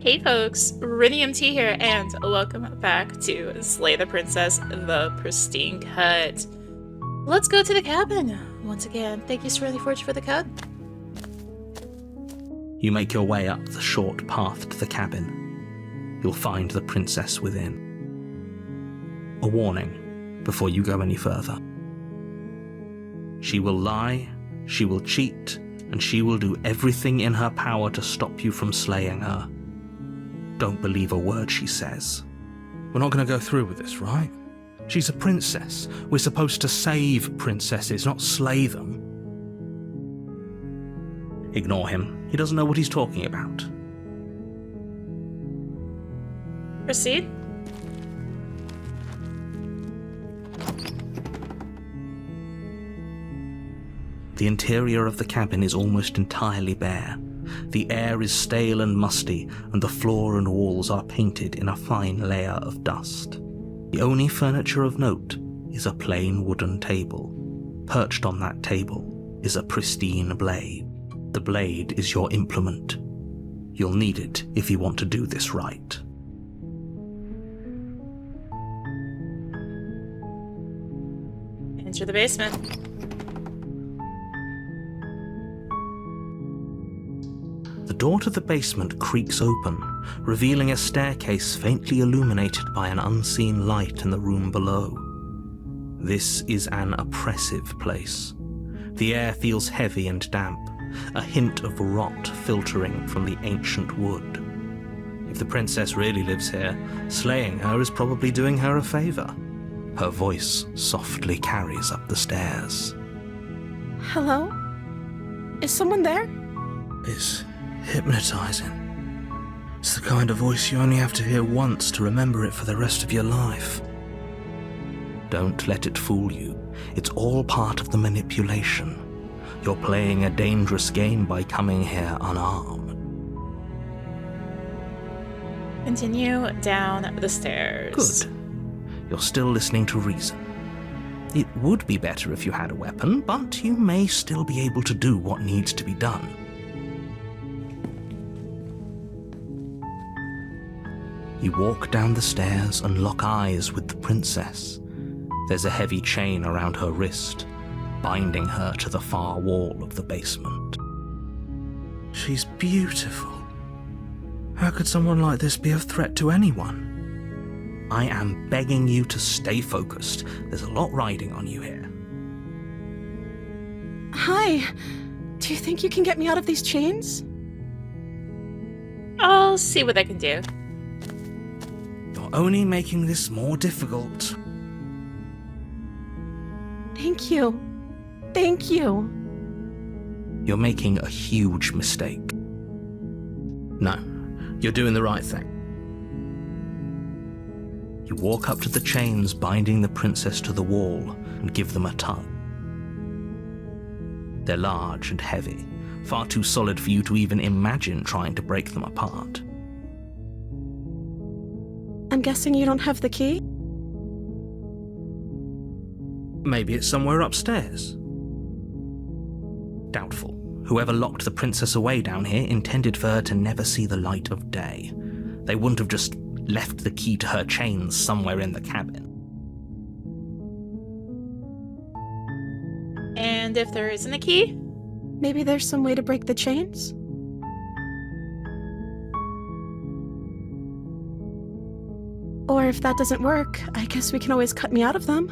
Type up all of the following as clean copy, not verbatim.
Hey folks, rinimt here, and welcome back to Slay the Princess, the Pristine Cut. Let's go to the cabin. Once again, thank you Serenity Forge for the cut. You make your way up the short path to the cabin. You'll find the princess within. A warning before you go any further. She will lie, she will cheat, and she will do everything in her power to stop you from slaying her. Don't believe a word she says. We're not going to go through with this, right? She's a princess. We're supposed to save princesses, not slay them. Ignore him. He doesn't know what he's talking about. Proceed. The interior of the cabin is almost entirely bare. The air is stale and musty, and the floor and walls are painted in a fine layer of dust. The only furniture of note is a plain wooden table. Perched on that table is a pristine blade. The blade is your implement. You'll need it if you want to do this right. Enter the basement. The door to the basement creaks open, revealing a staircase faintly illuminated by an unseen light in the room below. This is an oppressive place. The air feels heavy and damp, a hint of rot filtering from the ancient wood. If the princess really lives here, slaying her is probably doing her a favor. Her voice softly carries up the stairs. Hello? Is someone there? It's hypnotizing. It's the kind of voice you only have to hear once to remember it for the rest of your life. Don't let it fool you. It's all part of the manipulation. You're playing a dangerous game by coming here unarmed. Continue down the stairs. Good. You're still listening to reason. It would be better if you had a weapon, but you may still be able to do what needs to be done. You walk down the stairs and lock eyes with the princess. There's a heavy chain around her wrist, binding her to the far wall of the basement. She's beautiful. How could someone like this be a threat to anyone? I am begging you to stay focused. There's a lot riding on you here. Hi. Do you think you can get me out of these chains? I'll see what I can do. You're only making this more difficult. Thank you. Thank you. You're making a huge mistake. No, you're doing the right thing. You walk up to the chains binding the princess to the wall and give them a tug. They're large and heavy, far too solid for you to even imagine trying to break them apart. I'm guessing you don't have the key? Maybe it's somewhere upstairs. Doubtful. Whoever locked the princess away down here intended for her to never see the light of day. They wouldn't have just left the key to her chains somewhere in the cabin. And if there isn't a key? Maybe there's some way to break the chains? Or if that doesn't work, I guess we can always cut me out of them.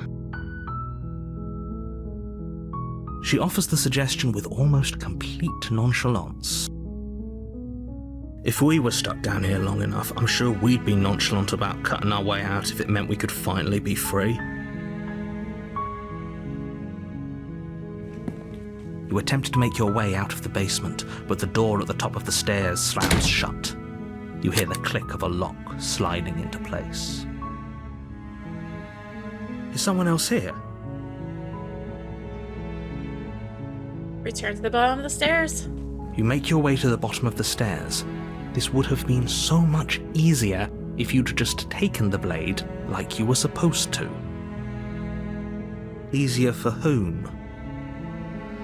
She offers the suggestion with almost complete nonchalance. If we were stuck down here long enough, I'm sure we'd be nonchalant about cutting our way out if it meant we could finally be free. You attempt to make your way out of the basement, but the door at the top of the stairs slams shut. You hear the click of a lock sliding into place. Is someone else here? Return to the bottom of the stairs. You make your way to the bottom of the stairs. This would have been so much easier if you'd just taken the blade like you were supposed to. Easier for whom?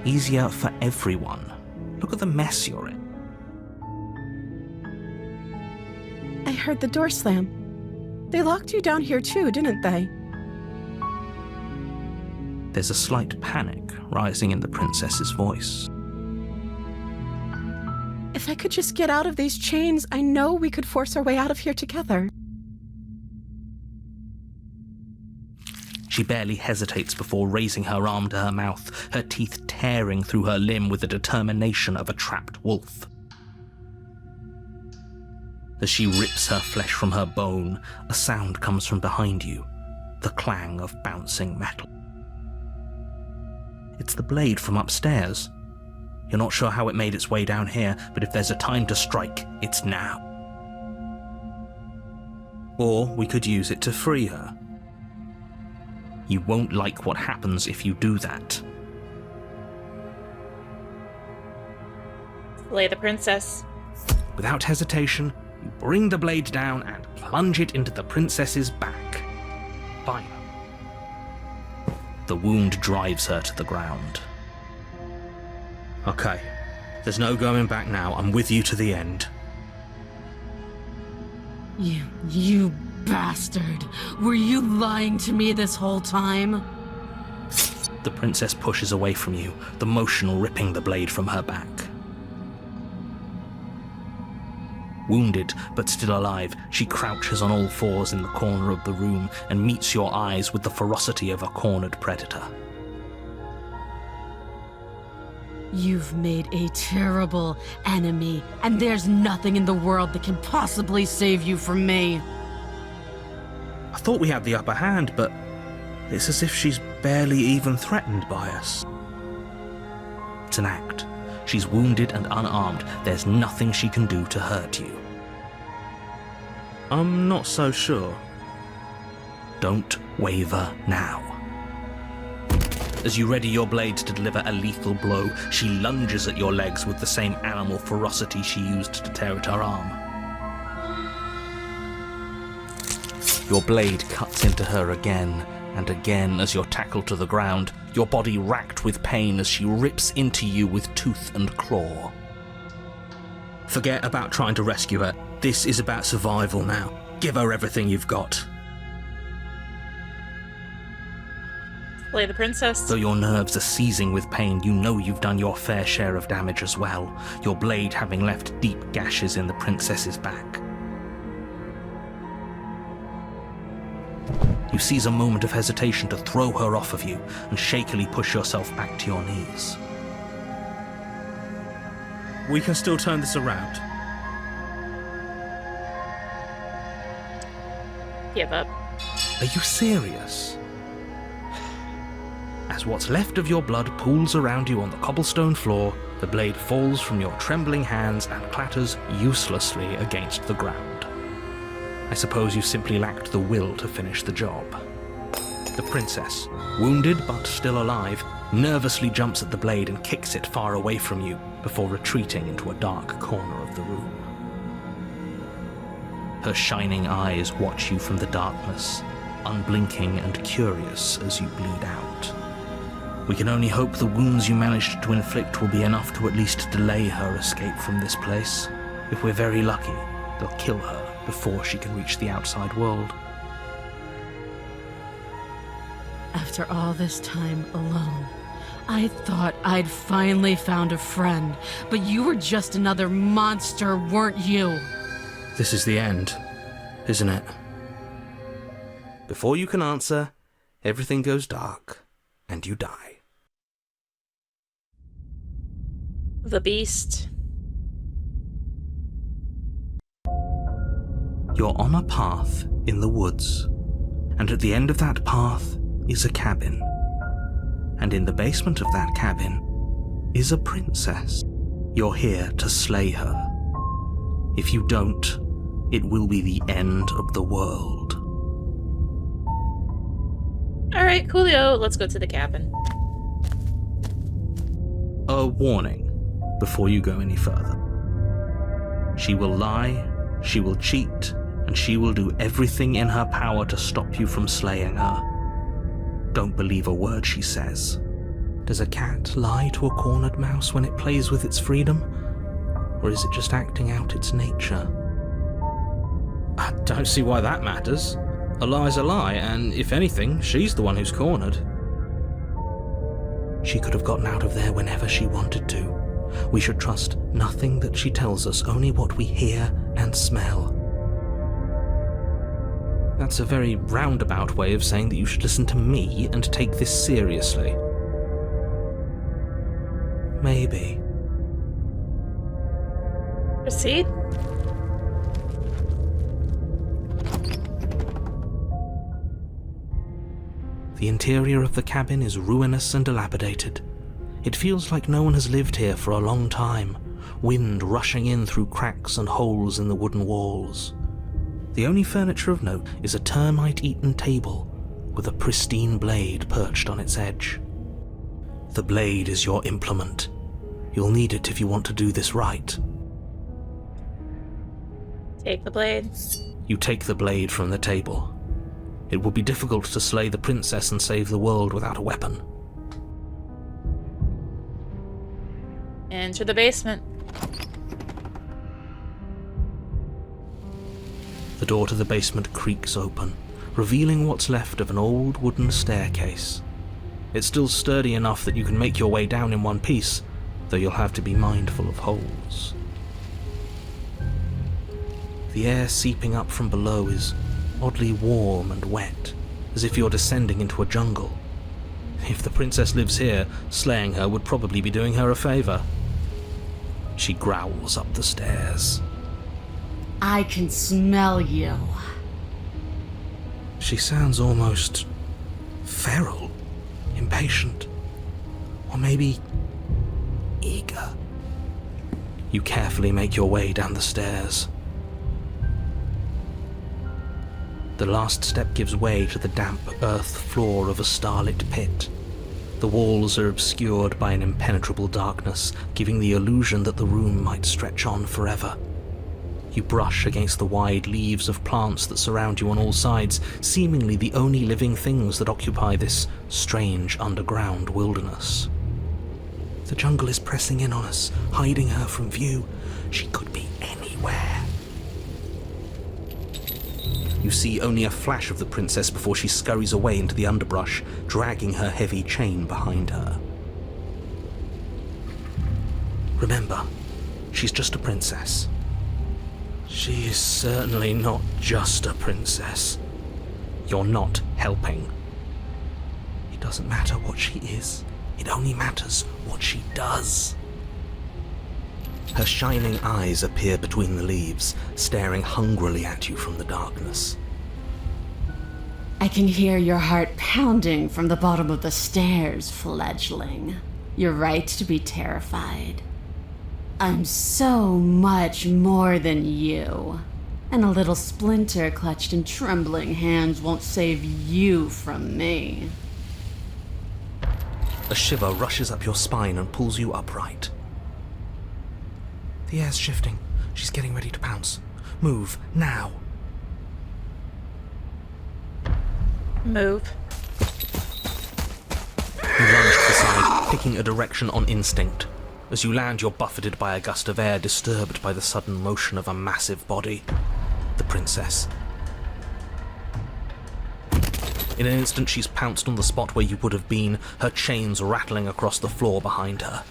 Easier for everyone. Look at the mess you're in. I heard the door slam. They locked you down here too, didn't they? There's a slight panic rising in the princess's voice. If I could just get out of these chains, I know we could force our way out of here together. She barely hesitates before raising her arm to her mouth, her teeth tearing through her limb with the determination of a trapped wolf. As she rips her flesh from her bone, a sound comes from behind you, the clang of bouncing metal. It's the blade from upstairs. You're not sure how it made its way down here, but if there's a time to strike, it's now. Or we could use it to free her. You won't like what happens if you do that. Slay the princess. Without hesitation, you bring the blade down and plunge it into the princess's back. Fine. The wound drives her to the ground. Okay, there's no going back now. I'm with you to the end. You bastard! Were you lying to me this whole time? The princess pushes away from you, the motion ripping the blade from her back. Wounded, but still alive, she crouches on all fours in the corner of the room and meets your eyes with the ferocity of a cornered predator. You've made a terrible enemy, and there's nothing in the world that can possibly save you from me. I thought we had the upper hand, but it's as if she's barely even threatened by us. It's an act. She's wounded and unarmed. There's nothing she can do to hurt you. I'm not so sure. Don't waver now. As you ready your blade to deliver a lethal blow, she lunges at your legs with the same animal ferocity she used to tear at her arm. Your blade cuts into her again and again as you're tackled to the ground, your body racked with pain as she rips into you with tooth and claw. Forget about trying to rescue her. This is about survival now. Give her everything you've got. Slay the princess. Though your nerves are seizing with pain, you know you've done your fair share of damage as well, your blade having left deep gashes in the princess's back. You seize a moment of hesitation to throw her off of you and shakily push yourself back to your knees. We can still turn this around. Give up. Are you serious? As what's left of your blood pools around you on the cobblestone floor, the blade falls from your trembling hands and clatters uselessly against the ground. I suppose you simply lacked the will to finish the job. The princess, wounded but still alive, nervously jumps at the blade and kicks it far away from you before retreating into a dark corner of the room. Her shining eyes watch you from the darkness, unblinking and curious as you bleed out. We can only hope the wounds you managed to inflict will be enough to at least delay her escape from this place. If we're very lucky, they'll kill her before she can reach the outside world. After all this time alone, I thought I'd finally found a friend, but you were just another monster, weren't you? This is the end, isn't it? Before you can answer, everything goes dark, and you die. The beast. You're on a path in the woods, and at the end of that path is a cabin. And in the basement of that cabin is a princess. You're here to slay her. If you don't, it will be the end of the world. Alright, coolio, let's go to the cabin. A warning before you go any further. She will lie, she will cheat, and she will do everything in her power to stop you from slaying her. Don't believe a word she says. Does a cat lie to a cornered mouse when it plays with its freedom? Or is it just acting out its nature? I don't see why that matters. A lie's a lie, and if anything, she's the one who's cornered. She could have gotten out of there whenever she wanted to. We should trust nothing that she tells us, only what we hear and smell. That's a very roundabout way of saying that you should listen to me and take this seriously. Maybe. Proceed. The interior of the cabin is ruinous and dilapidated. It feels like no one has lived here for a long time, wind rushing in through cracks and holes in the wooden walls. The only furniture of note is a termite-eaten table with a pristine blade perched on its edge. The blade is your implement. You'll need it if you want to do this right. Take the blade. You take the blade from the table. It will be difficult to slay the princess and save the world without a weapon. Enter the basement. The door to the basement creaks open, revealing what's left of an old wooden staircase. It's still sturdy enough that you can make your way down in one piece, though you'll have to be mindful of holes. The air seeping up from below is oddly warm and wet, as if you're descending into a jungle. If the princess lives here, slaying her would probably be doing her a favor. She growls up the stairs. I can smell you. She sounds almost feral, impatient, or maybe eager. You carefully make your way down the stairs. The last step gives way to the damp earth floor of a starlit pit. The walls are obscured by an impenetrable darkness, giving the illusion that the room might stretch on forever. You brush against the wide leaves of plants that surround you on all sides, seemingly the only living things that occupy this strange underground wilderness. The jungle is pressing in on us, hiding her from view. She could be anywhere. You see only a flash of the princess before she scurries away into the underbrush, dragging her heavy chain behind her. Remember, she's just a princess. She is certainly not just a princess. You're not helping. It doesn't matter what she is. It only matters what she does. Her shining eyes appear between the leaves, staring hungrily at you from the darkness. I can hear your heart pounding from the bottom of the stairs, fledgling. You're right to be terrified. I'm so much more than you. And a little splinter clutched in trembling hands won't save you from me. A shiver rushes up your spine and pulls you upright. The air's shifting. She's getting ready to pounce. Move, now. Move. You lunge to the side, picking a direction on instinct. As you land, you're buffeted by a gust of air, disturbed by the sudden motion of a massive body. The princess. In an instant, she's pounced on the spot where you would have been, her chains rattling across the floor behind her.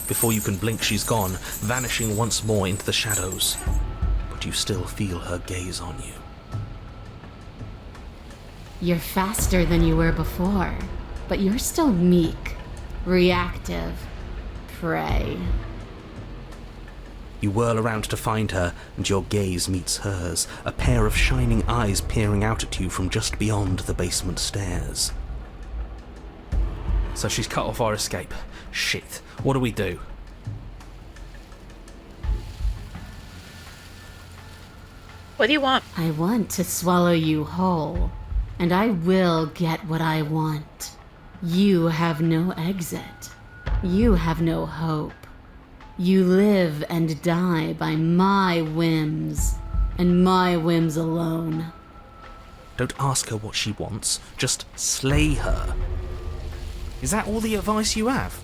Before you can blink, she's gone, vanishing once more into the shadows. But you still feel her gaze on you. You're faster than you were before, but you're still meek, reactive, prey. You whirl around to find her, and your gaze meets hers, a pair of shining eyes peering out at you from just beyond the basement stairs. So she's cut off our escape. Shit, what do we do? What do you want? I want to swallow you whole, and I will get what I want. You have no exit. You have no hope. You live and die by my whims, and my whims alone. Don't ask her what she wants, just slay her. Is that all the advice you have?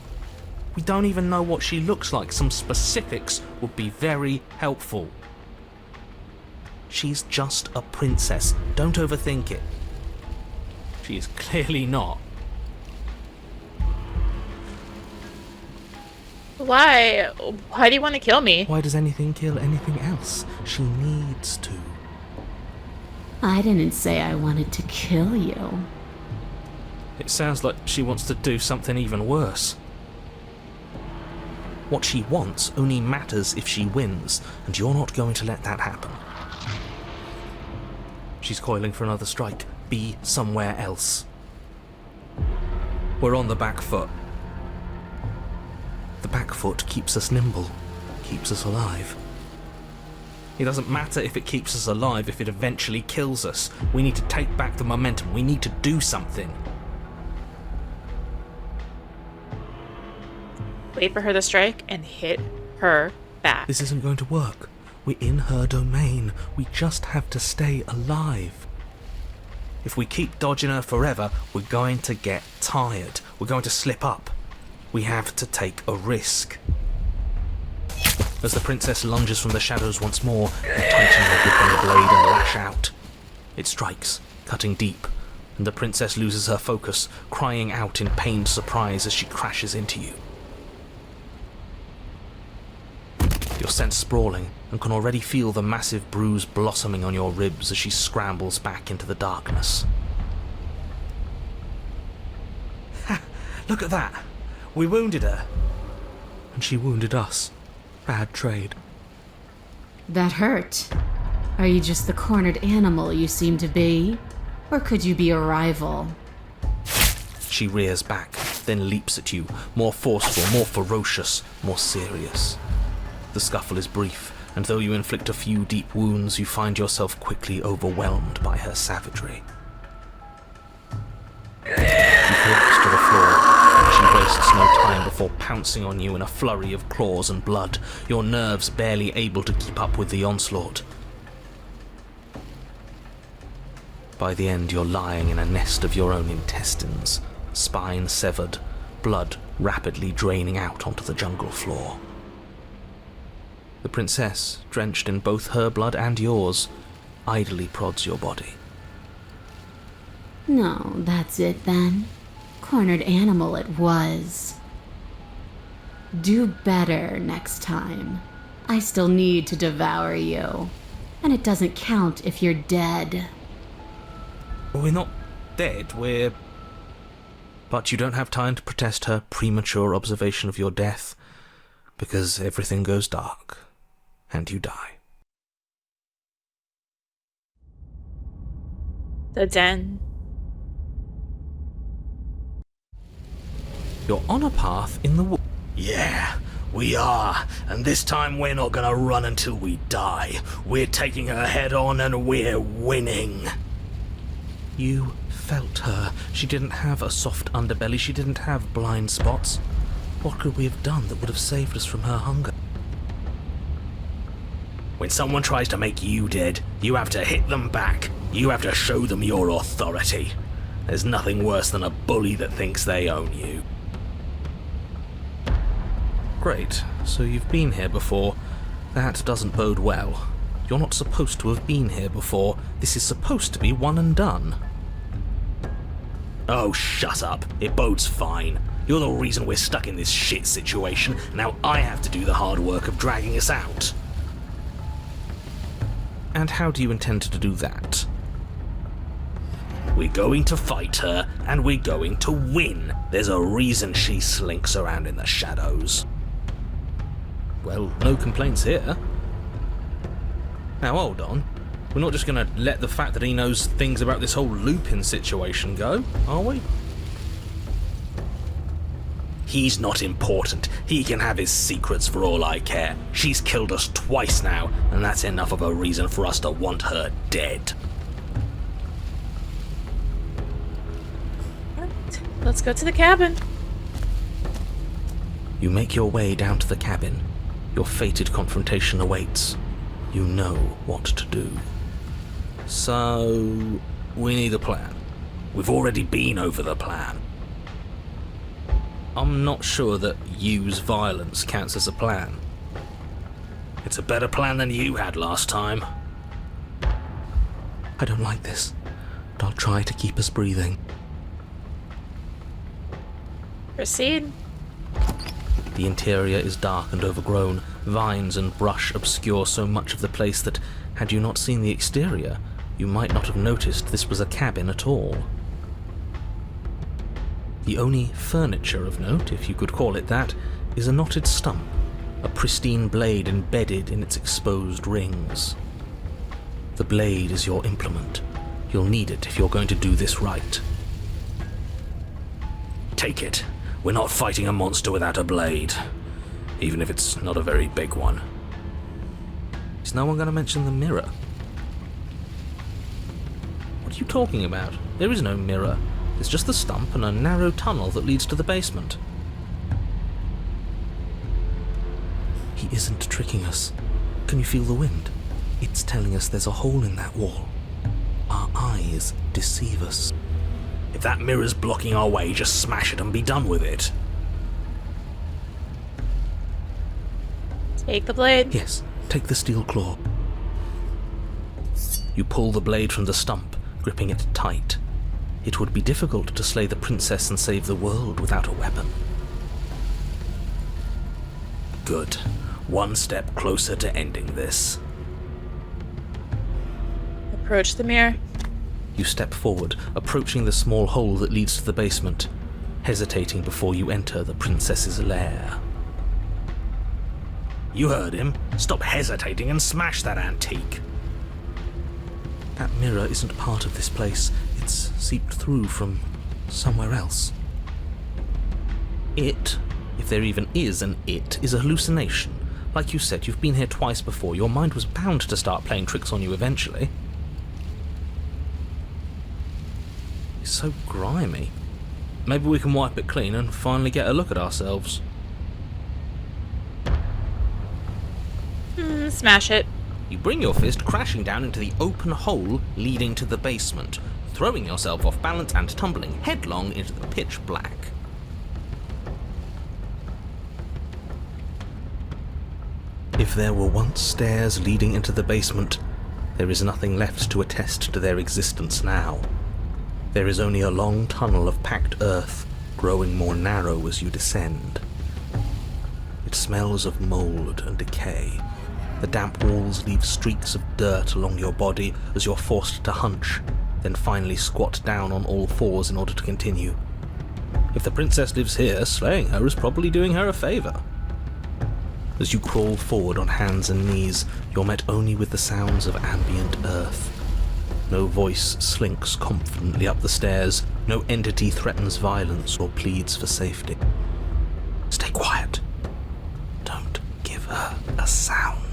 We don't even know what she looks like. Some specifics would be very helpful. She's just a princess. Don't overthink it. She is clearly not. Why? Why do you want to kill me? Why does anything kill anything else? She needs to. I didn't say I wanted to kill you. It sounds like she wants to do something even worse. What she wants only matters if she wins, and you're not going to let that happen. She's coiling for another strike. Be somewhere else. We're on the back foot. The back foot keeps us nimble, keeps us alive. It doesn't matter if it keeps us alive if it eventually kills us. We need to take back the momentum. We need to do something. Wait for her to strike and hit her back. This isn't going to work. We're in her domain. We just have to stay alive. If we keep dodging her forever, we're going to get tired. We're going to slip up. We have to take a risk. As the princess lunges from the shadows once more, you tighten your grip on the blade and lash out. It strikes, cutting deep, and the princess loses her focus, crying out in pained surprise as she crashes into you. You're sent sprawling, and can already feel the massive bruise blossoming on your ribs as she scrambles back into the darkness. Ha! Look at that! We wounded her! And she wounded us. Bad trade. That hurt. Are you just the cornered animal you seem to be? Or could you be a rival? She rears back, then leaps at you, more forceful, more ferocious, more serious. The scuffle is brief, and though you inflict a few deep wounds, you find yourself quickly overwhelmed by her savagery. You collapse to the floor, and she wastes no time before pouncing on you in a flurry of claws and blood, your nerves barely able to keep up with the onslaught. By the end, you're lying in a nest of your own intestines, spine severed, blood rapidly draining out onto the jungle floor. The princess, drenched in both her blood and yours, idly prods your body. No, that's it then. Cornered animal it was. Do better next time. I still need to devour you. And it doesn't count if you're dead. We're not dead, we're... But you don't have time to protest her premature observation of your death, because everything goes dark, and you die. The den. You're on a path in the woods. Yeah, we are. And this time we're not gonna run until we die. We're taking her head on and we're winning. You felt her. She didn't have a soft underbelly. She didn't have blind spots. What could we have done that would have saved us from her hunger? When someone tries to make you dead, you have to hit them back. You have to show them your authority. There's nothing worse than a bully that thinks they own you. Great. So you've been here before. That doesn't bode well. You're not supposed to have been here before. This is supposed to be one and done. Oh, shut up. It bodes fine. You're the reason we're stuck in this shit situation. Now I have to do the hard work of dragging us out. And how do you intend to do that? We're going to fight her, and we're going to win. There's a reason she slinks around in the shadows. Well, no complaints here. Now hold on. We're not just going to let the fact that he knows things about this whole Lupin situation go, are we? He's not important. He can have his secrets for all I care. She's killed us twice now, and that's enough of a reason for us to want her dead. Alright, let's go to the cabin. You make your way down to the cabin. Your fated confrontation awaits. You know what to do. So, we need a plan. We've already been over the plan. I'm not sure that use violence counts as a plan. It's a better plan than you had last time. I don't like this, but I'll try to keep us breathing. Proceed. The interior is dark and overgrown. Vines and brush obscure so much of the place that, had you not seen the exterior, you might not have noticed this was a cabin at all. The only furniture of note, if you could call it that, is a knotted stump, a pristine blade embedded in its exposed rings. The blade is your implement. You'll need it if you're going to do this right. Take it. We're not fighting a monster without a blade, even if it's not a very big one. Is no one going to mention the mirror? What are you talking about? There is no mirror. It's just the stump and a narrow tunnel that leads to the basement. He isn't tricking us. Can you feel the wind? It's telling us there's a hole in that wall. Our eyes deceive us. If that mirror's blocking our way, just smash it and be done with it. Take the blade. Yes, take the steel claw. You pull the blade from the stump, gripping it tight. It would be difficult to slay the princess and save the world without a weapon. Good. One step closer to ending this. Approach the mirror. You step forward, approaching the small hole that leads to the basement, hesitating before you enter the princess's lair. You heard him. Stop hesitating and smash that antique. That mirror isn't part of this place. It's seeped through from somewhere else. It, if there even is an it, is a hallucination. Like you said, you've been here twice before. Your mind was bound to start playing tricks on you eventually. It's so grimy. Maybe we can wipe it clean and finally get a look at ourselves. Smash it. You bring your fist crashing down into the open hole leading to the basement, throwing yourself off balance and tumbling headlong into the pitch black. If there were once stairs leading into the basement, there is nothing left to attest to their existence now. There is only a long tunnel of packed earth, growing more narrow as you descend. It smells of mold and decay. The damp walls leave streaks of dirt along your body as you're forced to hunch, then finally squat down on all fours in order to continue. If the princess lives here, slaying her is probably doing her a favor. As you crawl forward on hands and knees, you're met only with the sounds of ambient earth. No voice slinks confidently up the stairs, no entity threatens violence or pleads for safety. Stay quiet. Don't give her a sound.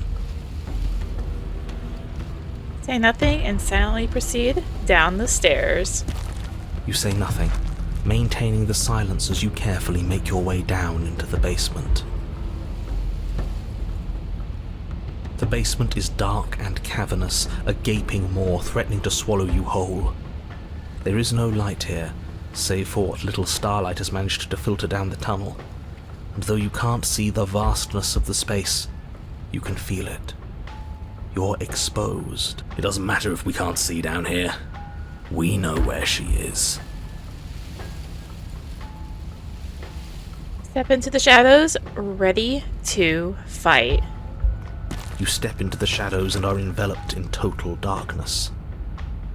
Say nothing and silently proceed down the stairs. You say nothing, maintaining the silence as you carefully make your way down into the basement. The basement is dark and cavernous, a gaping maw threatening to swallow you whole. There is no light here, save for what little starlight has managed to filter down the tunnel. And though you can't see the vastness of the space, you can feel it. You're exposed. It doesn't matter if we can't see down here. We know where she is. Step into the shadows, ready to fight. You step into the shadows and are enveloped in total darkness.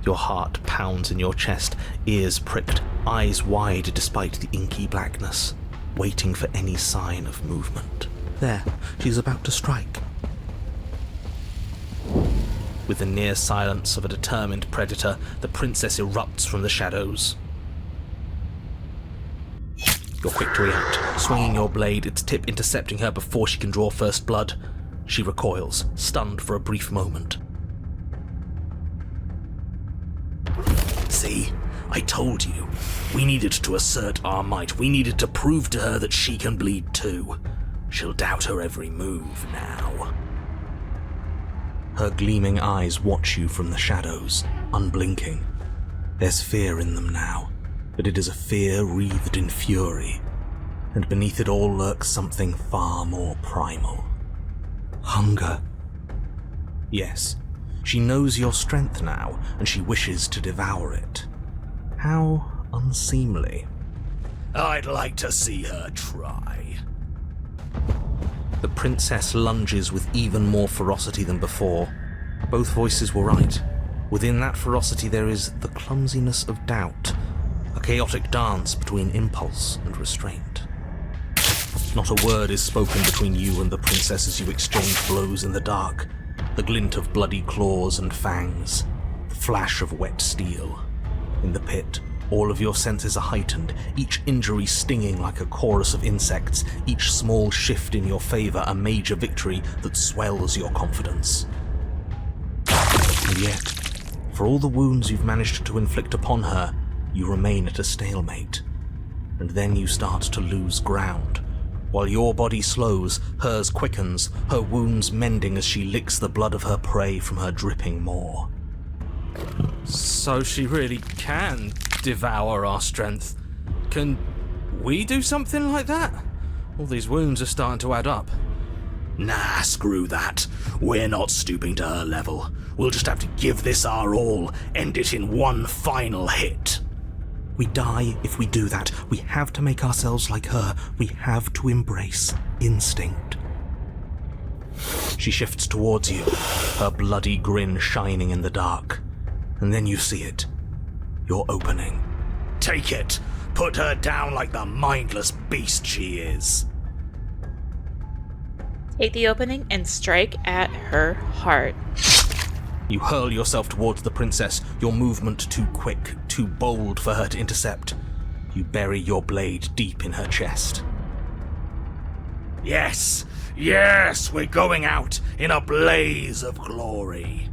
Your heart pounds in your chest, ears pricked, eyes wide despite the inky blackness, waiting for any sign of movement. There, she's about to strike. With the near silence of a determined predator, the princess erupts from the shadows. You're quick to react, swinging your blade, its tip intercepting her before she can draw first blood. She recoils, stunned for a brief moment. See? I told you. We needed to assert our might. We needed to prove to her that she can bleed too. She'll doubt her every move now. Her gleaming eyes watch you from the shadows, unblinking. There's fear in them now, but it is a fear wreathed in fury. and beneath it all lurks something far more primal. Hunger. Yes, she knows your strength now, and she wishes to devour it. How unseemly. I'd like to see her try. The princess lunges with even more ferocity than before. Both voices were right. Within that ferocity there is the clumsiness of doubt, a chaotic dance between impulse and restraint. Not a word is spoken between you and the princess as you exchange blows in the dark. The glint of bloody claws and fangs, the flash of wet steel. In the pit, all of your senses are heightened, each injury stinging like a chorus of insects, each small shift in your favor a major victory that swells your confidence. And yet, for all the wounds you've managed to inflict upon her, you remain at a stalemate. And then you start to lose ground. While your body slows, hers quickens, her wounds mending as she licks the blood of her prey from her dripping maw. So she really can devour our strength. Can we do something like that? All these wounds are starting to add up. Nah, screw that. We're not stooping to her level. We'll just have to give this our all, end it in one final hit. We die if we do that. We have to make ourselves like her. We have to embrace instinct. She shifts towards you, her bloody grin shining in the dark. And then you see it. Your opening. Take it. Put her down like the mindless beast she is. Take the opening and strike at her heart. You hurl yourself towards the princess, your movement too quick, too bold for her to intercept. You bury your blade deep in her chest. Yes, yes, we're going out in a blaze of glory.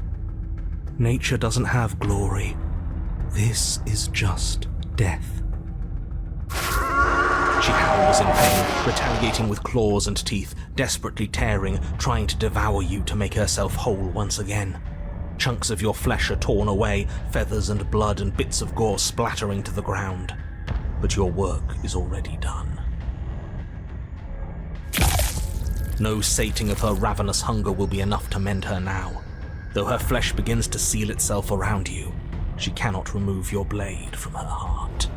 Nature doesn't have glory. This is just death. She howls in pain, retaliating with claws and teeth, desperately tearing, trying to devour you to make herself whole once again. Chunks of your flesh are torn away, feathers and blood and bits of gore splattering to the ground. But your work is already done. No sating of her ravenous hunger will be enough to mend her now. Though her flesh begins to seal itself around you, she cannot remove your blade from her heart.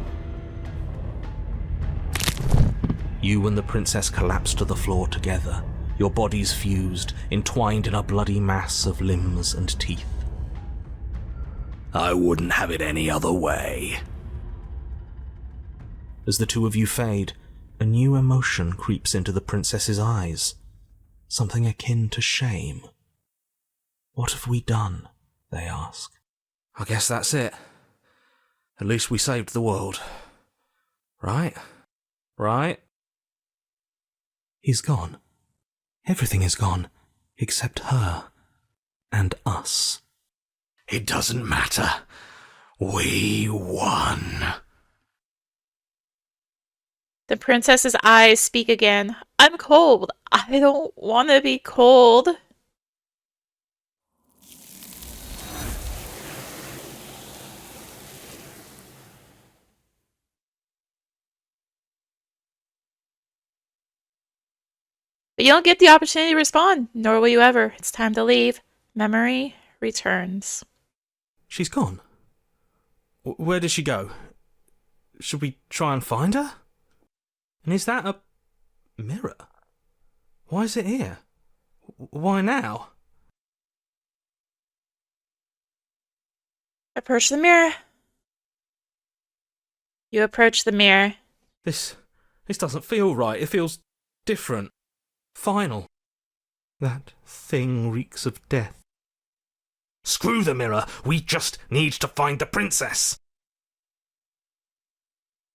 You and the princess collapse to the floor together, your bodies fused, entwined in a bloody mass of limbs and teeth. I wouldn't have it any other way. As the two of you fade, a new emotion creeps into the princess's eyes. Something akin to shame. What have we done? They ask. I guess that's it. At least we saved the world. Right? Right? He's gone. Everything is gone, except her. And us. It doesn't matter. We won. The princess's eyes speak again. I'm cold. I don't want to be cold. But you don't get the opportunity to respond, nor will you ever. It's time to leave. Memory returns. She's gone. Where did she go? Should we try and find her? And is that a mirror? Why is it here? Why now? Approach the mirror. You approach the mirror. This doesn't feel right. It feels different. Final. That thing reeks of death. Screw the mirror. We just need to find the princess.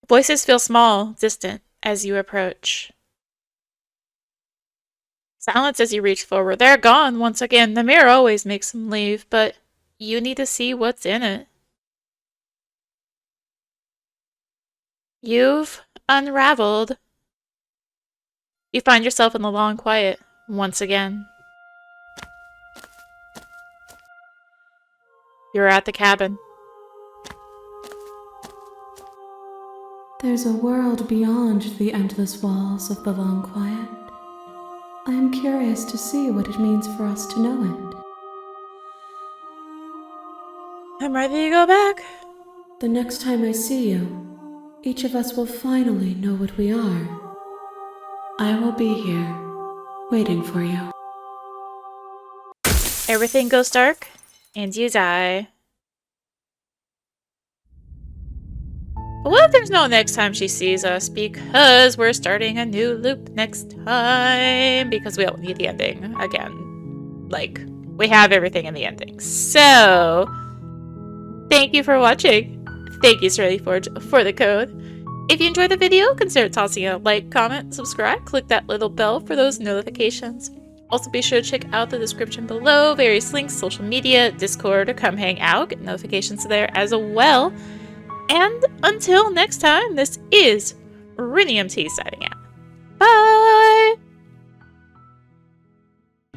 Voices feel small, distant, as you approach. Silence as you reach forward. They're gone once again. The mirror always makes them leave, but you need to see what's in it. You've unraveled. You find yourself in the long quiet once again. You're at the cabin. There's a world beyond the endless walls of the long quiet. I am curious to see what it means for us to know it. I'm ready to go back. The next time I see you, each of us will finally know what we are. I will be here, waiting for you. Everything goes dark, and you die. But what if there's no next time she sees us? Because we're starting a new loop next time. Because we don't need the ending again. Like, we have everything in the ending. So, thank you for watching. Thank you, Serenity Forge, for the code. If you enjoyed the video, consider tossing a like, comment, subscribe, click that little bell for those notifications. Also, be sure to check out the description below, various links, social media, Discord, or come hang out, get notifications there as well. And until next time, this is rinimt signing out.